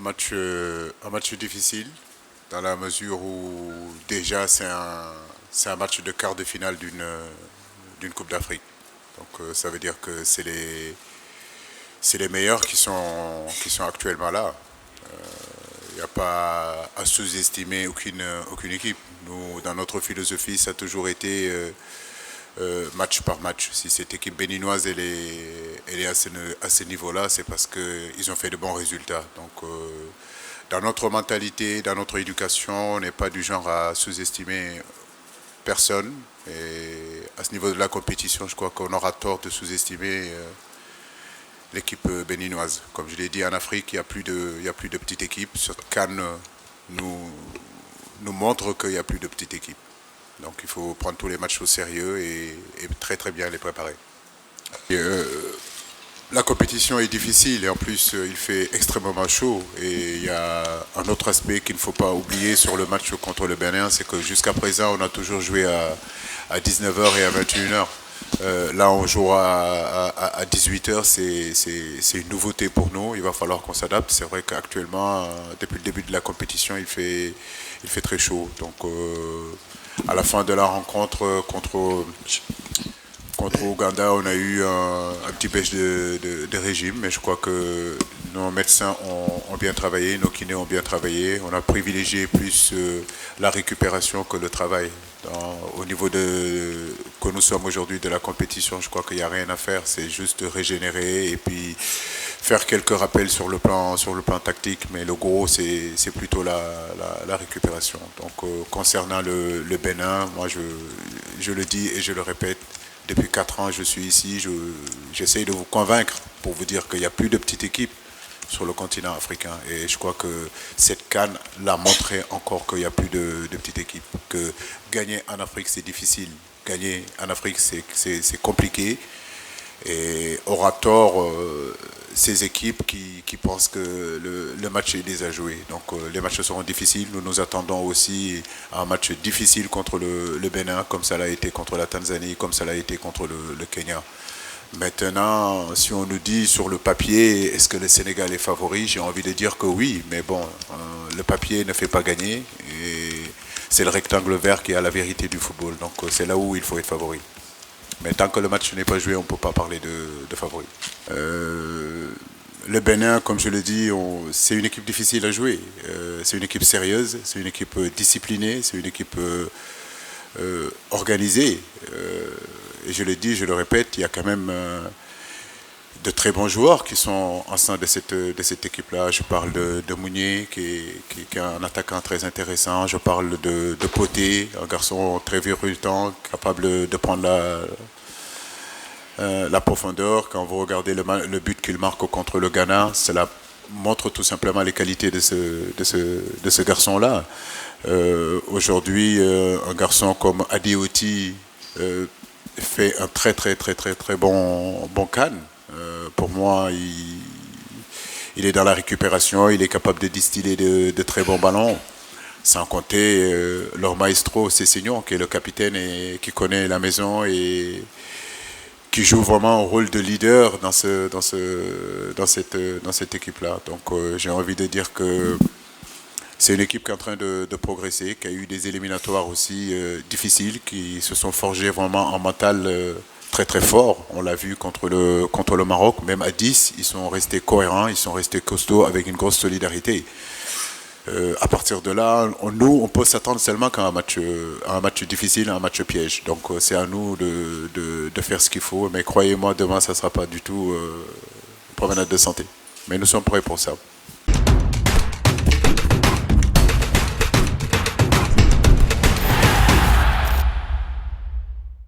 Un match difficile dans la mesure où déjà c'est un match de quart de finale d'une Coupe d'Afrique. Donc ça veut dire que c'est les meilleurs qui sont actuellement là. Il n'y a pas à sous-estimer aucune équipe. Nous, dans notre philosophie, ça a toujours été match par match. Si cette équipe béninoise elle est à ce niveau-là, c'est parce qu'ils ont fait de bons résultats. Donc, dans notre mentalité, dans notre éducation, on n'est pas du genre à sous-estimer personne. Et à ce niveau de la compétition, je crois qu'on aura tort de sous-estimer l'équipe béninoise. Comme je l'ai dit, en Afrique, il n'y a plus de petites équipes. Cette CAN nous montre qu'il n'y a plus de petites équipes. Donc il faut prendre tous les matchs au sérieux et très très bien les préparer. La compétition est difficile et en plus il fait extrêmement chaud. Et il y a un autre aspect qu'il ne faut pas oublier sur le match contre le Bénin, c'est que jusqu'à présent on a toujours joué à 19h et à 21h. Là on joue à 18h, c'est une nouveauté pour nous, il va falloir qu'on s'adapte. C'est vrai qu'actuellement, depuis le début de la compétition, il fait très chaud. Donc à la fin de la rencontre contre Ouganda, on a eu un petit baisse de régime, mais je crois que nos médecins ont bien travaillé, nos kinés ont bien travaillé. On a privilégié plus la récupération que le travail. Au niveau que nous sommes aujourd'hui de la compétition, je crois qu'il n'y a rien à faire, c'est juste régénérer et puis faire quelques rappels sur le plan tactique, mais le gros c'est plutôt la récupération. Donc concernant le Bénin, moi je le dis et je le répète, depuis 4 ans je suis ici, j'essaye de vous convaincre pour vous dire qu'il n'y a plus de petites équipes sur le continent africain. Et je crois que cette CAN l'a montré encore qu'il n'y a plus de petites équipes. Que gagner en Afrique, c'est difficile. Gagner en Afrique, c'est compliqué. Et aura tort ces équipes qui pensent que le match est déjà joué. Donc les matchs seront difficiles. Nous nous attendons aussi à un match difficile contre le Bénin, comme ça l'a été contre la Tanzanie, comme ça l'a été contre le Kenya. Maintenant, si on nous dit sur le papier, est-ce que le Sénégal est favori? J'ai envie de dire que oui, mais bon, le papier ne fait pas gagner. Et c'est le rectangle vert qui a la vérité du football. Donc c'est là où il faut être favori. Mais tant que le match n'est pas joué, on ne peut pas parler de favori. Le Bénin, comme je le dis, c'est une équipe difficile à jouer. C'est une équipe sérieuse, c'est une équipe disciplinée, c'est une équipe organisée. Et je le dis, je le répète, il y a quand même de très bons joueurs qui sont en sein de cette équipe-là. Je parle de Mounier, qui est un attaquant très intéressant. Je parle de Poté, un garçon très virulant, capable de prendre la profondeur. Quand vous regardez le but qu'il marque contre le Ghana, cela montre tout simplement les qualités de ce garçon-là. Aujourd'hui, un garçon comme Adioti fait un très bon CAN. Pour moi, il est dans la récupération, il est capable de distiller de très bons ballons. Sans compter leur maestro Cessignon, qui est le capitaine et qui connaît la maison et qui joue vraiment un rôle de leader dans cette équipe-là. Donc j'ai envie de dire que c'est une équipe qui est en train de progresser, qui a eu des éliminatoires aussi difficiles, qui se sont forgés vraiment en mental très fort. On l'a vu contre le Maroc, même à 10, ils sont restés cohérents, ils sont restés costauds avec une grosse solidarité. À partir de là, on peut s'attendre seulement qu'à un match difficile, un match piège. Donc c'est à nous de faire ce qu'il faut. Mais croyez-moi, demain, ça ne sera pas du tout promenade de santé. Mais nous sommes prêts pour ça.